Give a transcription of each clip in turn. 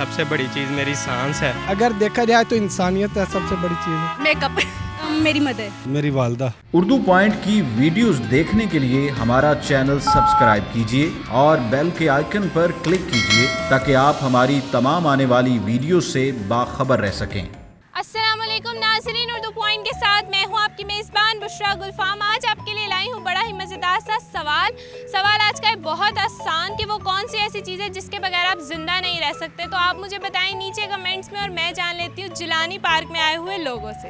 सबसे बड़ी चीज़ मेरी सांस है। अगर देखा जाए तो इंसानियत है सबसे बड़ी चीज़। मेकअप मेरी मदर, मेरी वालदा। उर्दू पॉइंट की वीडियोस देखने के लिए हमारा चैनल सब्सक्राइब कीजिए और बेल के आइकन पर क्लिक कीजिए ताकि आप हमारी तमाम आने वाली वीडियो से बाखबर रह सकें। अस्सलामुअलैकुम नाज़रीन, उर्दू पॉइंट के साथ मैं हूँ आपकी मेज़बान बुशरा गुलफाम। आज आपके लिए लाई हूँ बड़ा ही मज़ेदार सा सवाल आज का है बहुत आसान कि वो कौन सी ऐसी चीज़ है जिसके बगैर आप जिंदा नहीं रह सकते। तो आप मुझे बताएं नीचे कमेंट्स में और मैं जान लेती हूँ जिलानी पार्क में आए हुए लोगों से।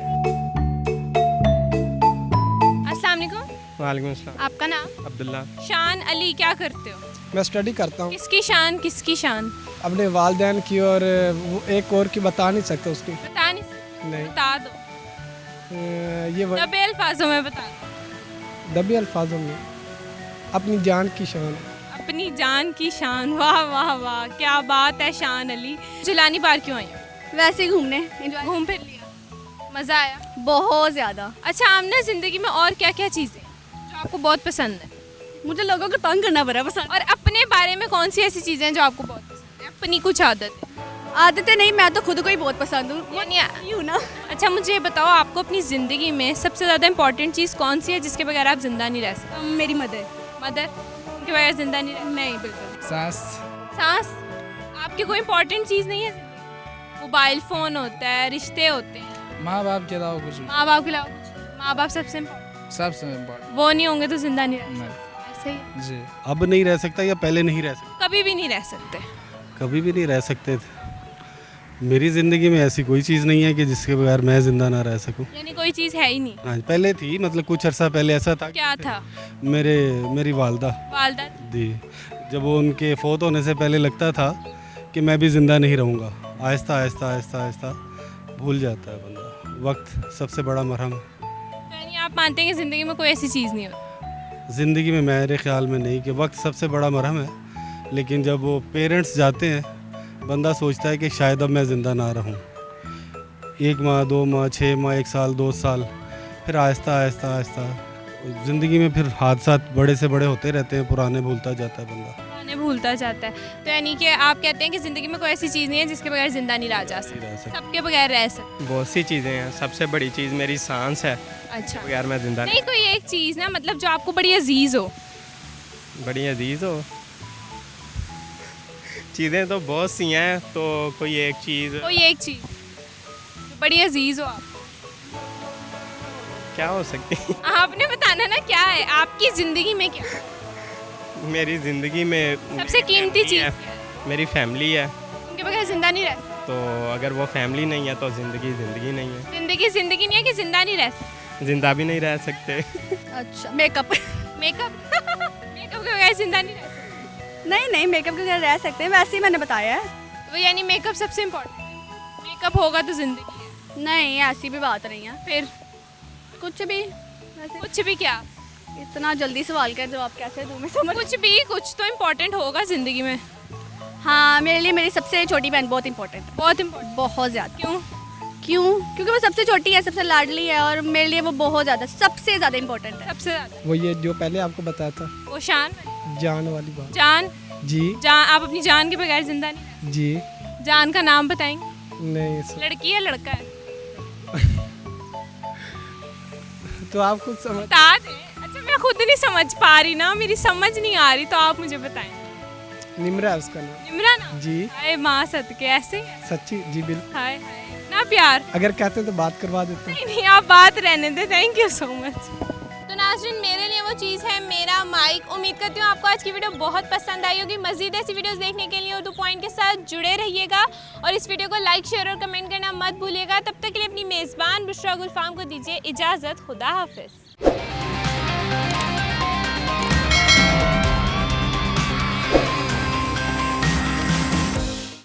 अस्सलाम वालेकुम। वालेकुम अस्सलाम। आपका नाम? अब्दुल्ला। शान अली, क्या करते हो? मैं स्टडी करता हूँ किसकी शान? अपने वालिदैन की, और वो एक और की बता नहीं सकता उसकी। बता नहीं सकते? नहीं। बता दो। ये दबे अल्फाजों में बता दो। दबे अल्फाजों में अपनी जान की शान। अपनी जान की शान, वाह वाह वाह, क्या बात है शान अली। जिलानी पार्क क्यों आई हो? वैसे ही घूमने घूम फिर लिया, मज़ा आया? बहुत ज़्यादा। अच्छा, आमना ज़िंदगी में और क्या क्या चीज़ें जो आपको बहुत पसंद है? मुझे लोगों को तंग करना पड़ा पसंद। और अपने बारे में कौन सी ऐसी चीज़ें हैं जो आपको बहुत पसंद है? अपनी कुछ आदतें नहीं, मैं तो खुद को ही बहुत पसंद हूँ। यानी ना। अच्छा, मुझे ये बताओ, आपको अपनी ज़िंदगी में सबसे ज़्यादा इंपॉर्टेंट चीज़ कौन सी है जिसके बगैर आप जिंदा नहीं रह सकते? मेरी मदर। उनके बगैर जिंदा नहीं रह? नहीं, बिल्कुल। सांस आपकी कोई इंपॉर्टेंट चीज़ नहीं है? मोबाइल फ़ोन होता है, रिश्ते होते हैं, माँ बाप के अलावा कुछ माँ बाप के अलावा कुछ? माँ बाप सबसे इम्पोर्टेंट वो नहीं होंगे तो जिंदा नहीं रह सकते। ऐसे ही जी। अब नहीं रह सकता या पहले नहीं रह सकता? कभी भी नहीं रह सकते। कभी भी नहीं रह सकते थे। मेरी ज़िंदगी में ऐसी कोई चीज़ नहीं है कि जिसके बगैर मैं ज़िंदा ना रह सकूं। यानी कोई चीज़ है ही नहीं? हाँ, पहले थी, मतलब कुछ अरसा पहले ऐसा था। क्या था? मेरी वालदा दी, जब वो उनके फ़ौत होने से पहले लगता था कि मैं भी ज़िंदा नहीं रहूँगा। आहिस्ता आहिस्ता भूल जाता है बंदा। वक्त सबसे बड़ा मरहम है। तो यानी आप मानते हैं कि ज़िंदगी में कोई ऐसी चीज़ नहीं होती? ज़िंदगी में मेरे ख्याल में नहीं कि वक्त सबसे बड़ा मरहम है, लेकिन जब वो पेरेंट्स जाते हैं बंदा सोचता है कि शायद अब मैं ज़िंदा ना रहूं। 1 माह 2 माह 6 माह 1 साल 2 साल, फिर आहिस्ता ज़िंदगी में फिर हादसा बड़े से बड़े होते रहते हैं, पुराने भूलता जाता है बंदा। भूलता जाता है। तो यानी कि आप कहते हैं कि ज़िंदगी में कोई ऐसी चीज़ नहीं है जिसके बगैर ज़िंदा नहीं रह जा सकता? सबके बगैर रह सकते। बहुत सी चीज़ें हैं, सबसे बड़ी चीज़ मेरी सांस है। अच्छा, बगैर मैं जिंदा नहीं, कोई एक चीज़ ना, मतलब जो आपको बड़ी अजीज़ हो। बड़ी अजीज़ हो? चीज़ें तो बहुत सी हैं, तो कोई एक चीज़ जो बड़ी अजीज़ हो आप, क्या हो सकती है? आपने बताना ना क्या है आपकी ज़िंदगी में, क्या मेरी ज़िंदगी में सबसे कीमती चीज़ है, मेरी फैमिली है। उनके बगैर जिंदा नहीं रह सकते? तो अगर वो फैमिली नहीं है तो ज़िंदगी नहीं है। जिंदगी नहीं है कि जिंदा नहीं रह सकते? जिंदा भी नहीं रह सकते। अच्छा, मेकअप मेकअप के बगैर जिंदा नहीं रह सकते? नहीं, मेकअप के बगैर रह सकते हैं, वैसे ही मैंने बताया है। तो यानी मेकअप सबसे इम्पोर्टेंट? मेकअप होगा तो जिंदगी है? नहीं, ऐसी भी बात नहीं है। फिर कुछ भी क्या? इतना जल्दी सवाल का जवाब कैसे दूँ मैं, समझ। कुछ तो इम्पोर्टेंट होगा जिंदगी में। हाँ, मेरे लिए मेरी सबसे छोटी बहन बहुत इम्पोर्टेंट है। बहुत ज़्यादा। क्यों? क्योंकि वो सबसे छोटी है, सबसे लाडली है, और मेरे लिए वो बहुत ज़्यादा, सबसे ज़्यादा इम्पोर्टेंट है। सबसे ज़्यादा वो ये जो पहले आपको बताया था, वो शान, जान वाली बात। जान जी। आप अपनी जान के बगैर जिंदा नहीं? जी। जान का नाम बताएंगे? नहीं लड़की है लड़का है? तो आप खुद समझ। बता दें। अच्छा, मैं खुद नहीं समझ पा रही ना, मेरी समझ नहीं आ रही, तो आप मुझे बताएं। निम्रा है उसका नाम। निम्रा नाम? जी। हाय माँ सदके, ऐसे सच्ची? जी बिल्कुल। हाय ना प्यार। अगर कहते तो बात करवा देते। नहीं, आप बात रहने दे। Thank you so much. तो नाज़रीन, मेरे लिए वो चीज़ है मेरा माइक। उम्मीद करती हूँ आपको आज की वीडियो बहुत पसंद आई होगी। मज़ीद ऐसी वीडियोस देखने के लिए उर्दू पॉइंट के साथ जुड़े रहिएगा और इस वीडियो को लाइक, शेयर और कमेंट करना मत भूलिएगा। तब तक के लिए अपनी मेज़बान बुशरा गुलफाम को दीजिए इजाज़त। खुदा हाफिज़।